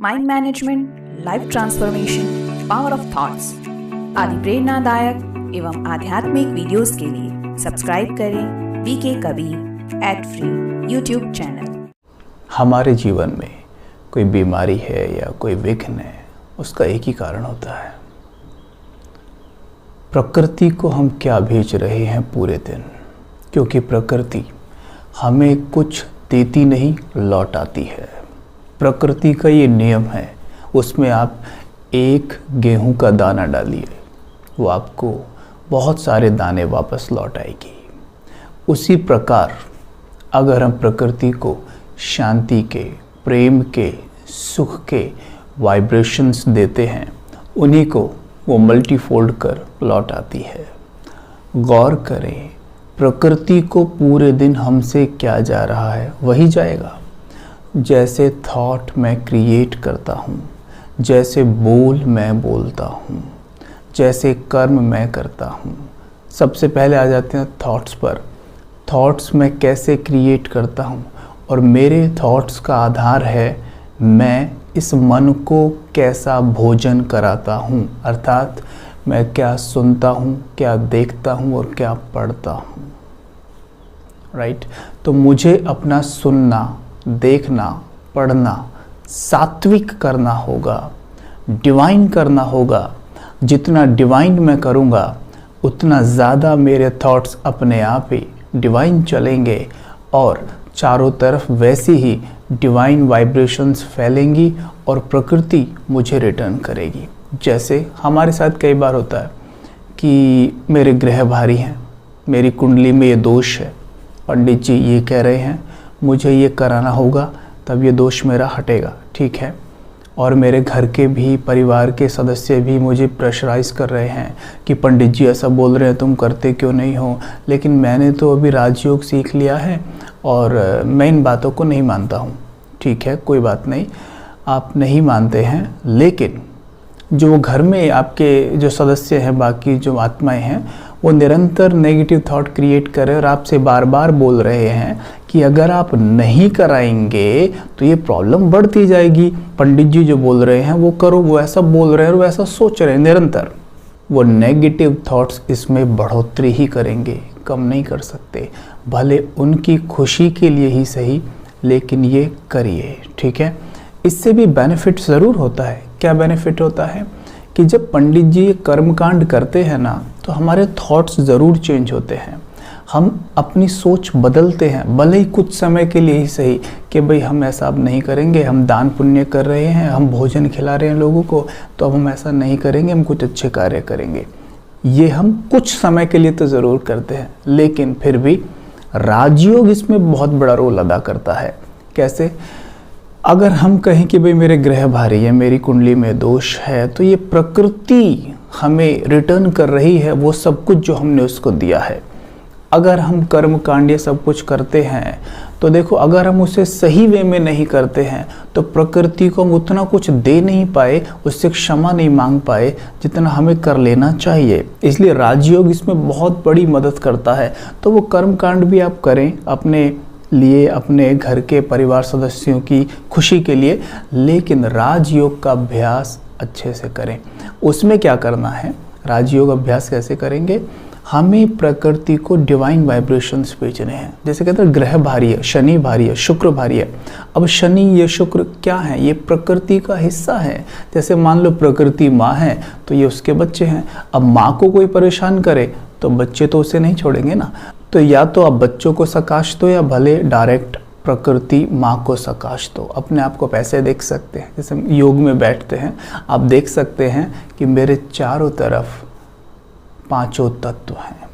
Mind management, life transformation, power of thoughts आदि प्रेरणादायक एवं आध्यात्मिक वीडियोस के लिए सब्सक्राइब करें VK Kabir @free YouTube channel. हमारे जीवन में कोई बीमारी है या कोई विघ्न है, उसका एक ही कारण होता है, प्रकृति को हम क्या भेज रहे हैं पूरे दिन। क्योंकि प्रकृति हमें कुछ देती नहीं, लौटाती है। प्रकृति का ये नियम है, उसमें आप एक गेहूं का दाना डालिए, वो आपको बहुत सारे दाने वापस लौट आएगी। उसी प्रकार अगर हम प्रकृति को शांति के, प्रेम के, सुख के वाइब्रेशंस देते हैं, उन्हीं को वो मल्टीफोल्ड कर लौट आती है। गौर करें, प्रकृति को पूरे दिन हमसे क्या जा रहा है वही जाएगा। जैसे थॉट मैं क्रिएट करता हूँ, जैसे बोल मैं बोलता हूँ, जैसे कर्म मैं करता हूँ। सबसे पहले आ जाते हैं थॉट्स पर। थॉट्स मैं कैसे क्रिएट करता हूँ और मेरे थॉट्स का आधार है मैं इस मन को कैसा भोजन कराता हूँ, अर्थात मैं क्या सुनता हूँ, क्या देखता हूँ और क्या पढ़ता हूँ। राइट? तो मुझे अपना सुनना, देखना, पढ़ना सात्विक करना होगा, डिवाइन करना होगा। जितना डिवाइन मैं करूँगा उतना ज़्यादा मेरे थॉट्स अपने आप ही डिवाइन चलेंगे और चारों तरफ वैसी ही डिवाइन वाइब्रेशंस फैलेंगी और प्रकृति मुझे रिटर्न करेगी। जैसे हमारे साथ कई बार होता है कि मेरे ग्रह भारी हैं, मेरी कुंडली में ये दोष है, पंडित जी ये कह रहे हैं मुझे ये कराना होगा तब ये दोष मेरा हटेगा, ठीक है। और मेरे घर के भी, परिवार के सदस्य भी मुझे प्रेशराइज कर रहे हैं कि पंडित जी ऐसा बोल रहे हैं, तुम करते क्यों नहीं हो। लेकिन मैंने तो अभी राजयोग सीख लिया है और मैं इन बातों को नहीं मानता हूँ। ठीक है, कोई बात नहीं, आप नहीं मानते हैं, लेकिन जो घर में आपके जो सदस्य हैं, बाकी जो आत्माएं हैं, वो निरंतर नेगेटिव थॉट क्रिएट कर रहे हैं और आपसे बार बार बोल रहे हैं कि अगर आप नहीं कराएंगे तो ये प्रॉब्लम बढ़ती जाएगी। पंडित जी जो बोल रहे हैं वो करो, वो ऐसा बोल रहे हैं और वो ऐसा सोच रहे हैं निरंतर। वो नेगेटिव थॉट्स इसमें बढ़ोतरी ही करेंगे, कम नहीं कर सकते। भले उनकी खुशी के लिए ही सही, लेकिन ये करिए, ठीक है। इससे भी बेनिफिट ज़रूर होता है। क्या बेनिफिट होता है कि जब पंडित जी कर्मकांड करते हैं ना, तो हमारे थॉट्स ज़रूर चेंज होते हैं। हम अपनी सोच बदलते हैं, भले ही कुछ समय के लिए ही सही, कि भाई हम ऐसा अब नहीं करेंगे, हम दान पुण्य कर रहे हैं, हम भोजन खिला रहे हैं लोगों को, तो अब हम ऐसा नहीं करेंगे, हम कुछ अच्छे कार्य करेंगे। ये हम कुछ समय के लिए तो ज़रूर करते हैं, लेकिन फिर भी राजयोग इसमें बहुत बड़ा रोल अदा करता है। कैसे? अगर हम कहें कि भाई मेरे ग्रह भारी है, मेरी कुंडली में दोष है, तो ये प्रकृति हमें रिटर्न कर रही है वो सब कुछ जो हमने उसको दिया है। अगर हम कर्म कांड ये सब कुछ करते हैं तो देखो, अगर हम उसे सही वे में नहीं करते हैं तो प्रकृति को हम उतना कुछ दे नहीं पाए, उससे क्षमा नहीं मांग पाए जितना हमें कर लेना चाहिए। इसलिए राजयोग इसमें बहुत बड़ी मदद करता है। तो वो कर्म कांड भी आप करें अपने लिए, अपने घर के परिवार सदस्यों की खुशी के लिए, लेकिन राजयोग का अभ्यास अच्छे से करें। उसमें क्या करना है, राजयोग अभ्यास कैसे करेंगे? हमें प्रकृति को डिवाइन वाइब्रेशंस भेजने हैं। जैसे कहते हैं ग्रह भारी है, शनि भारी है, शुक्र भारी है। अब शनि, ये शुक्र क्या है? ये प्रकृति का हिस्सा है। जैसे मान लो प्रकृति माँ है तो ये उसके बच्चे हैं। अब माँ को कोई परेशान करे तो बच्चे तो उसे नहीं छोड़ेंगे ना। तो या तो आप बच्चों को सकाश दो या भले डायरेक्ट प्रकृति माँ को सकाश दो। अपने आप को पैसे देख सकते हैं। जैसे हम योग में बैठते हैं, आप देख सकते हैं कि मेरे चारों तरफ पांचों तत्व हैं,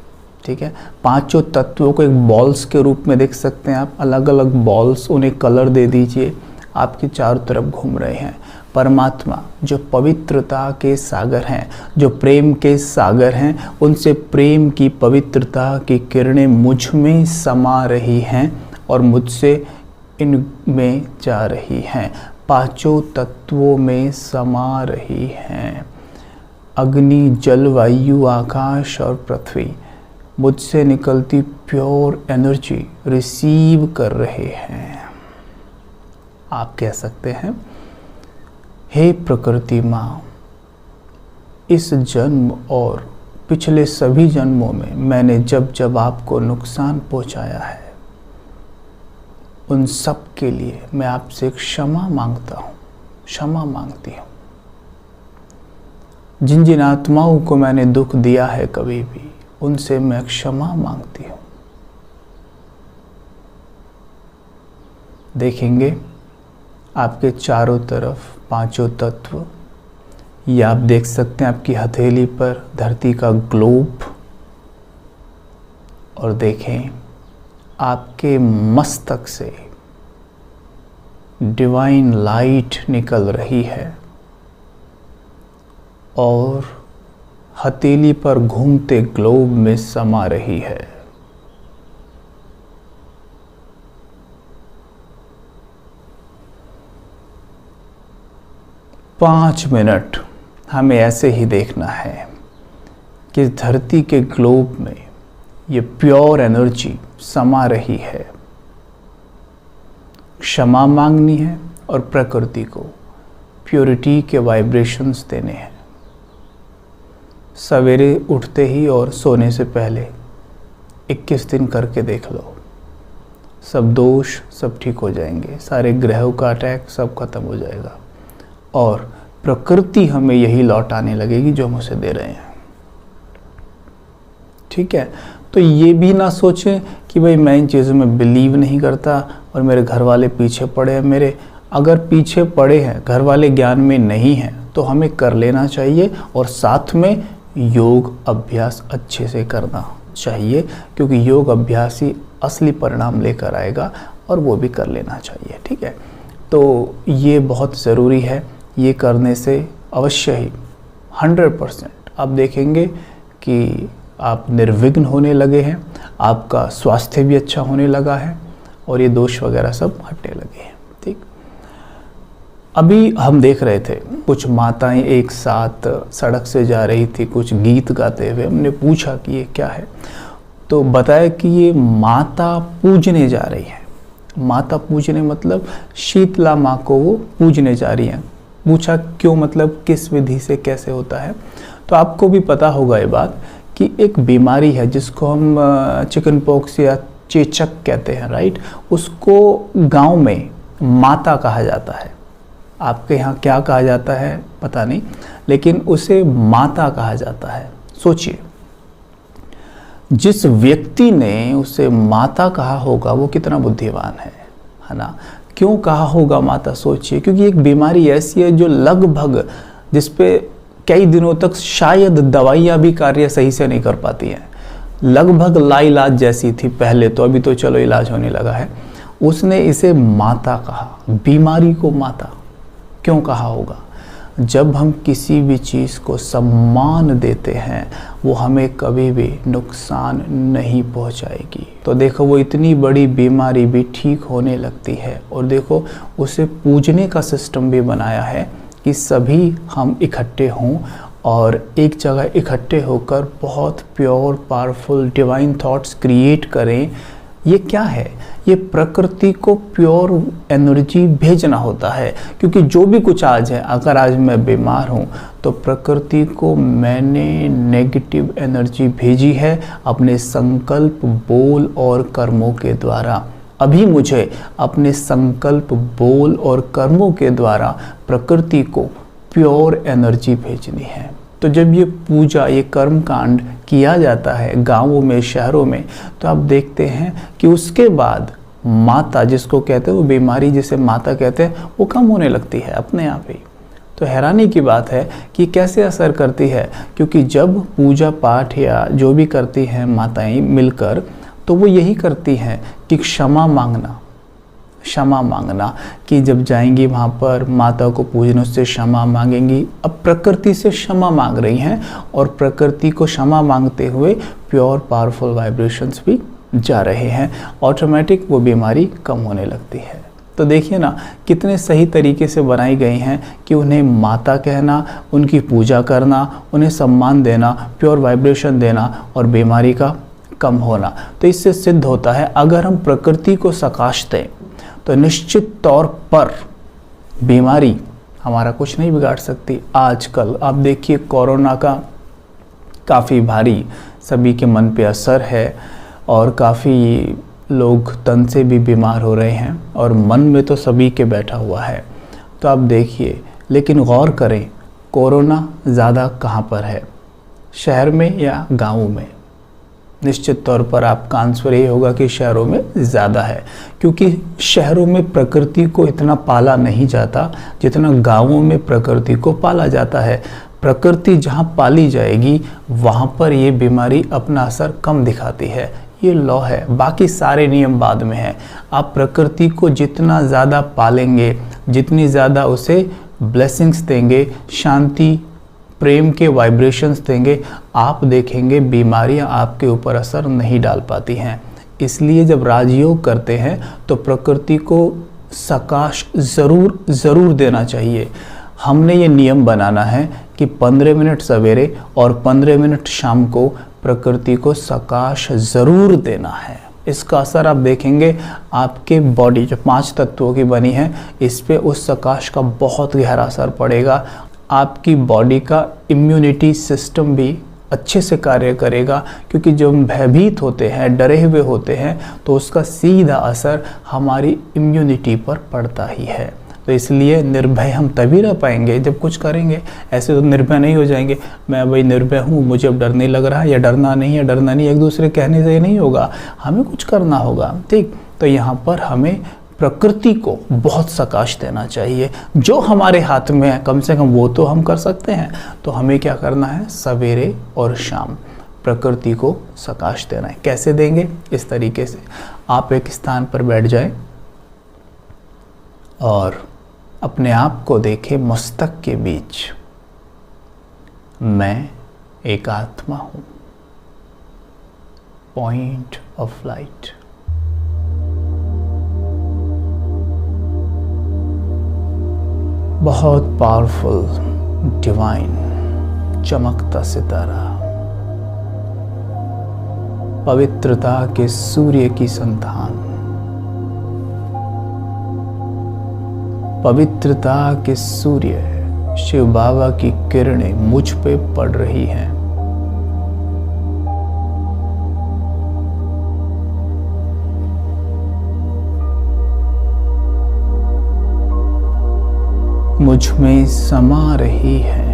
ठीक है। पांचों तत्वों को एक बॉल्स के रूप में देख सकते हैं आप। अलग अलग बॉल्स, उन्हें कलर दे दीजिए, आपके चारों तरफ घूम रहे हैं। परमात्मा जो पवित्रता के सागर हैं, जो प्रेम के सागर हैं, उनसे प्रेम की, पवित्रता की किरणें मुझ में समा रही हैं और मुझसे इनमें जा रही हैं, पांचों तत्वों में समा रही हैं। अग्नि, जल, वायु, आकाश और पृथ्वी मुझसे निकलती प्योर एनर्जी रिसीव कर रहे हैं। आप कह सकते हैं हे प्रकृति माँ, इस जन्म और पिछले सभी जन्मों में मैंने जब जब आपको नुकसान पहुंचाया है, उन सब के लिए मैं आपसे क्षमा मांगता हूँ, क्षमा मांगती हूँ। जिन जिन आत्माओं को मैंने दुख दिया है कभी भी, उनसे मैं क्षमा मांगती हूँ। देखेंगे आपके चारों तरफ पांचों तत्व, ये आप देख सकते हैं आपकी हथेली पर धरती का ग्लोब, और देखें आपके मस्तक से डिवाइन लाइट निकल रही है और हथेली पर घूमते ग्लोब में समा रही है। पाँच मिनट हमें ऐसे ही देखना है कि धरती के ग्लोब में ये प्योर एनर्जी समा रही है। क्षमा मांगनी है और प्रकृति को प्योरिटी के वाइब्रेशंस देने हैं। सवेरे उठते ही और सोने से पहले 21 दिन करके देख लो, सब दोष सब ठीक हो जाएंगे, सारे ग्रहों का अटैक सब खत्म हो जाएगा और प्रकृति हमें यही लौटाने लगेगी जो हम उसे दे रहे हैं। ठीक है, तो ये भी ना सोचें कि भाई मैं इन चीज़ों में बिलीव नहीं करता और मेरे घर वाले पीछे पड़े हैं। मेरे अगर पीछे पड़े हैं, घर वाले ज्ञान में नहीं हैं, तो हमें कर लेना चाहिए और साथ में योग अभ्यास अच्छे से करना चाहिए, क्योंकि योग अभ्यास ही असली परिणाम लेकर आएगा और वो भी कर लेना चाहिए। ठीक है, तो ये बहुत ज़रूरी है। ये करने से अवश्य ही 100% आप देखेंगे कि आप निर्विघ्न होने लगे हैं, आपका स्वास्थ्य भी अच्छा होने लगा है और ये दोष वगैरह सब हटने लगे हैं। ठीक, अभी हम देख रहे थे कुछ माताएं एक साथ सड़क से जा रही थी, कुछ गीत गाते हुए। हमने पूछा कि ये क्या है, तो बताया कि ये माता पूजने जा रही है। माता पूजने मतलब शीतला माँ को वो पूजने जा रही हैं। पूछा क्यों, मतलब किस विधि से, कैसे होता है। तो आपको भी पता होगा ये बात कि एक बीमारी है जिसको हम चिकन पॉक्स या चेचक कहते हैं, राइट। उसको गांव में माता कहा जाता है। आपके यहाँ क्या कहा जाता है पता नहीं, लेकिन उसे माता कहा जाता है। सोचिए, जिस व्यक्ति ने उसे माता कहा होगा वो कितना बुद्धिमान है ना। क्यों कहा होगा माता, सोचिए, क्योंकि एक बीमारी ऐसी है जो लगभग, जिस पे कई दिनों तक शायद दवाइयाँ भी कार्य सही से नहीं कर पाती हैं। लगभग लाइलाज जैसी थी पहले तो, अभी तो चलो इलाज होने लगा है। उसने इसे माता कहा, बीमारी को माता। क्यों कहा होगा? जब हम किसी भी चीज़ को सम्मान देते हैं वो हमें कभी भी नुकसान नहीं पहुंचाएगी। तो देखो वो इतनी बड़ी बीमारी भी ठीक होने लगती है। और देखो उसे पूजने का सिस्टम भी बनाया है कि सभी हम इकट्ठे हों और एक जगह इकट्ठे होकर बहुत pure powerful divine thoughts create करें। ये क्या है? ये प्रकृति को प्योर एनर्जी भेजना होता है। क्योंकि जो भी कुछ आज है, अगर आज मैं बीमार हूँ तो प्रकृति को मैंने नेगेटिव एनर्जी भेजी है अपने संकल्प, बोल और कर्मों के द्वारा। अभी मुझे अपने संकल्प, बोल और कर्मों के द्वारा प्रकृति को प्योर एनर्जी भेजनी है। तो जब ये पूजा, ये कर्म कांड किया जाता है गांवों में, शहरों में, तो आप देखते हैं कि उसके बाद माता, जिसको कहते हैं वो बीमारी जिसे माता कहते हैं, वो कम होने लगती है अपने आप ही। तो हैरानी की बात है कि कैसे असर करती है, क्योंकि जब पूजा पाठ या जो भी करती हैं माताएं मिलकर, तो वो यही करती हैं कि क्षमा मांगना कि जब जाएंगी वहाँ पर माता को पूजने, उससे क्षमा मांगेंगी। अब प्रकृति से क्षमा मांग रही हैं और प्रकृति को क्षमा मांगते हुए प्योर पावरफुल वाइब्रेशंस भी जा रहे हैं। ऑटोमेटिक वो बीमारी कम होने लगती है। तो देखिए ना कितने सही तरीके से बनाई गई हैं कि उन्हें माता कहना, उनकी पूजा करना, उन्हें सम्मान देना, प्योर वाइब्रेशन देना और बीमारी का कम होना। तो इससे सिद्ध होता है अगर हम प्रकृति को सकाश दें तो निश्चित तौर पर बीमारी हमारा कुछ नहीं बिगाड़ सकती। आजकल आप देखिए कोरोना का काफ़ी भारी सभी के मन पे असर है और काफ़ी लोग तन से भी बीमार हो रहे हैं और मन में तो सभी के बैठा हुआ है। तो आप देखिए, लेकिन गौर करें कोरोना ज़्यादा कहाँ पर है, शहर में या गाँव में? निश्चित तौर पर आपका आंसर ये होगा कि शहरों में ज़्यादा है, क्योंकि शहरों में प्रकृति को इतना पाला नहीं जाता जितना गाँवों में प्रकृति को पाला जाता है। प्रकृति जहाँ पाली जाएगी वहाँ पर ये बीमारी अपना असर कम दिखाती है, ये लॉ है। बाकी सारे नियम बाद में हैं। आप प्रकृति को जितना ज़्यादा पालेंगे, जितनी ज़्यादा उसे ब्लेसिंग्स देंगे, शांति प्रेम के वाइब्रेशंस देंगे, आप देखेंगे बीमारियां आपके ऊपर असर नहीं डाल पाती हैं। इसलिए जब राजयोग करते हैं तो प्रकृति को सकाश ज़रूर देना चाहिए। हमने ये नियम बनाना है कि 15 मिनट सवेरे और 15 मिनट शाम को प्रकृति को सकाश ज़रूर देना है। इसका असर आप देखेंगे आपके बॉडी जो 5 तत्वों की बनी है इस पे उस सकाश का बहुत गहरा असर पड़ेगा। आपकी बॉडी का इम्यूनिटी सिस्टम भी अच्छे से कार्य करेगा, क्योंकि जब हम भयभीत होते हैं, डरे हुए होते हैं, तो उसका सीधा असर हमारी इम्यूनिटी पर पड़ता ही है। तो इसलिए निर्भय हम तभी रह पाएंगे जब कुछ करेंगे। ऐसे तो निर्भय नहीं हो जाएंगे, मैं भाई निर्भय हूँ, मुझे अब डर नहीं लग रहा है या डरना नहीं है, डरना नहीं, एक दूसरे कहने से नहीं होगा, हमें कुछ करना होगा। ठीक, तो यहाँ पर हमें प्रकृति को बहुत सकाश देना चाहिए। जो हमारे हाथ में है कम से कम वो तो हम कर सकते हैं। तो हमें क्या करना है, सवेरे और शाम प्रकृति को सकाश देना है। कैसे देंगे? इस तरीके से आप एक स्थान पर बैठ जाएं और अपने आप को देखें मस्तक के बीच। मैं एक आत्मा हूँ, पॉइंट ऑफ लाइट। बहुत पावरफुल डिवाइन चमकता सितारा, पवित्रता के सूर्य की संतान, पवित्रता के सूर्य शिव बाबा की किरणें मुझ पे पड़ रही हैं। मुझ में समा रही है।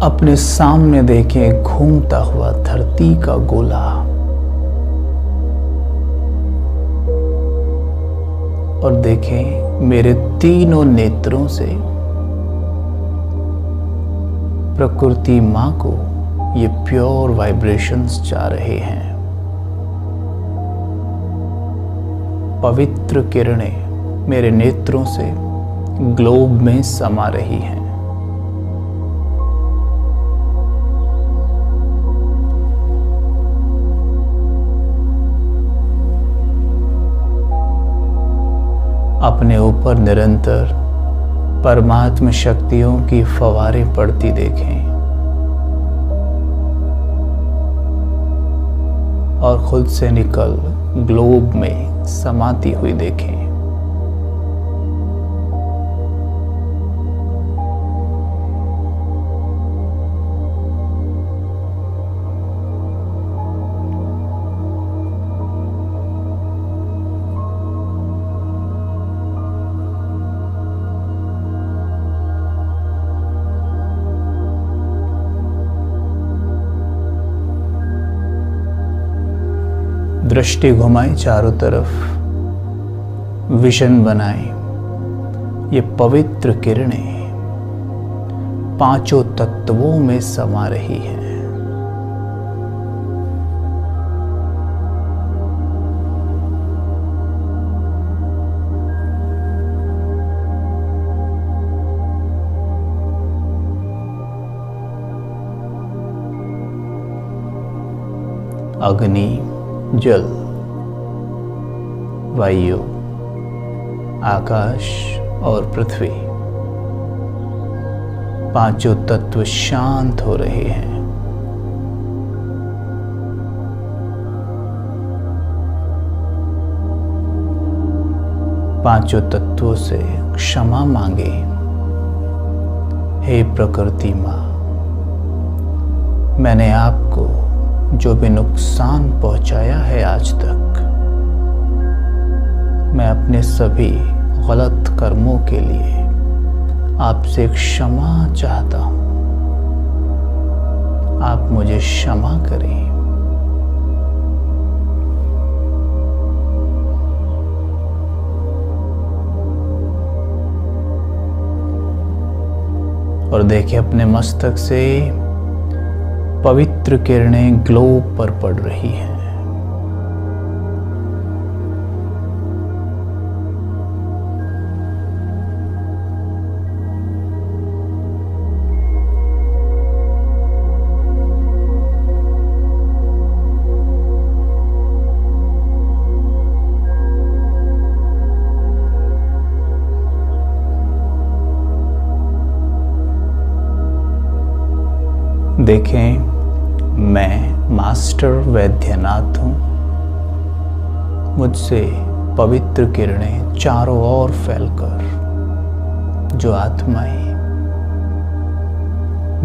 अपने सामने देखें घूमता हुआ धरती का गोला और देखें मेरे तीनों नेत्रों से प्रकृति मां को ये प्योर वाइब्रेशंस जा रहे हैं। पवित्र किरणें मेरे नेत्रों से ग्लोब में समा रही हैं। अपने ऊपर निरंतर परमात्म शक्तियों की फवारें पड़ती देखें और खुद से निकल ग्लोब में समाती हुई देखें। दृष्टि घुमाएं चारों तरफ, विजन बनाएं। ये पवित्र किरणें पांचों तत्वों में समा रही हैं। अग्नि, जल, वायु, आकाश और पृथ्वी, पांचों तत्व शांत हो रहे हैं। पांचों तत्वों से क्षमा मांगे। हे प्रकृति माँ, मैंने आपको जो भी नुकसान पहुंचाया है आज तक, मैं अपने सभी गलत कर्मों के लिए आपसे क्षमा चाहता हूं। आप मुझे क्षमा करें। और देखिए अपने मस्तक से पवित्र किरणें ग्लोब पर पड़ रही हैं। देखें, मैं मास्टर वैद्यनाथ हूँ। मुझसे पवित्र किरणें चारों ओर फैलकर जो आत्माएं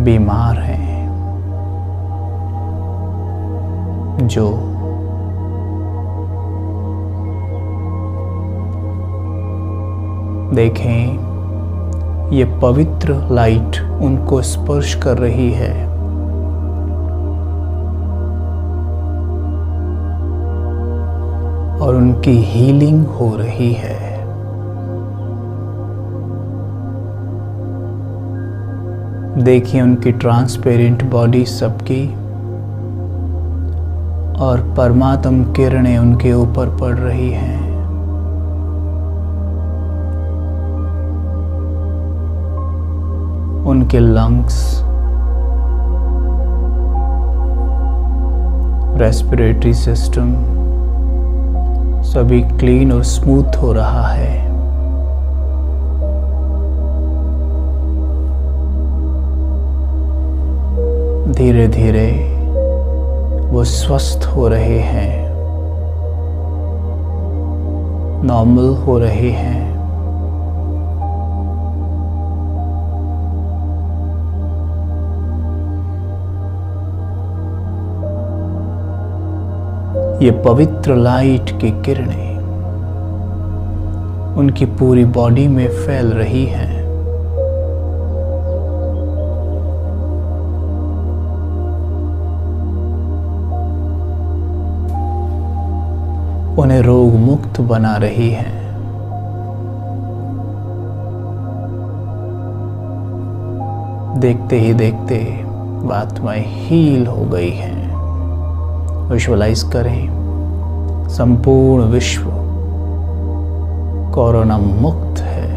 बीमार हैं, जो देखें, ये पवित्र लाइट उनको स्पर्श कर रही है। और उनकी हीलिंग हो रही है। देखिए उनकी ट्रांसपेरेंट बॉडी सबकी और परमात्म किरणें उनके ऊपर पड़ रही हैं। उनके लंग्स, रेस्पिरेटरी सिस्टम सभी क्लीन और स्मूथ हो रहा है। धीरे धीरे वो स्वस्थ हो रहे हैं, नॉर्मल हो रहे हैं। ये पवित्र लाइट की किरणें उनकी पूरी बॉडी में फैल रही हैं। उन्हें रोग मुक्त बना रही हैं। देखते ही देखते आत्माएं हील हो गई हैं। विजुअलाइज करें, संपूर्ण विश्व कोरोना मुक्त है।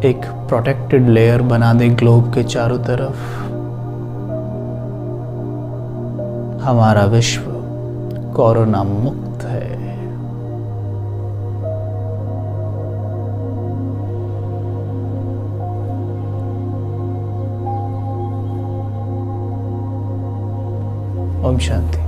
एक प्रोटेक्टेड लेयर बना दें ग्लोब के चारों तरफ। हमारा विश्व कोरोना मुक्त है। ओम शांति।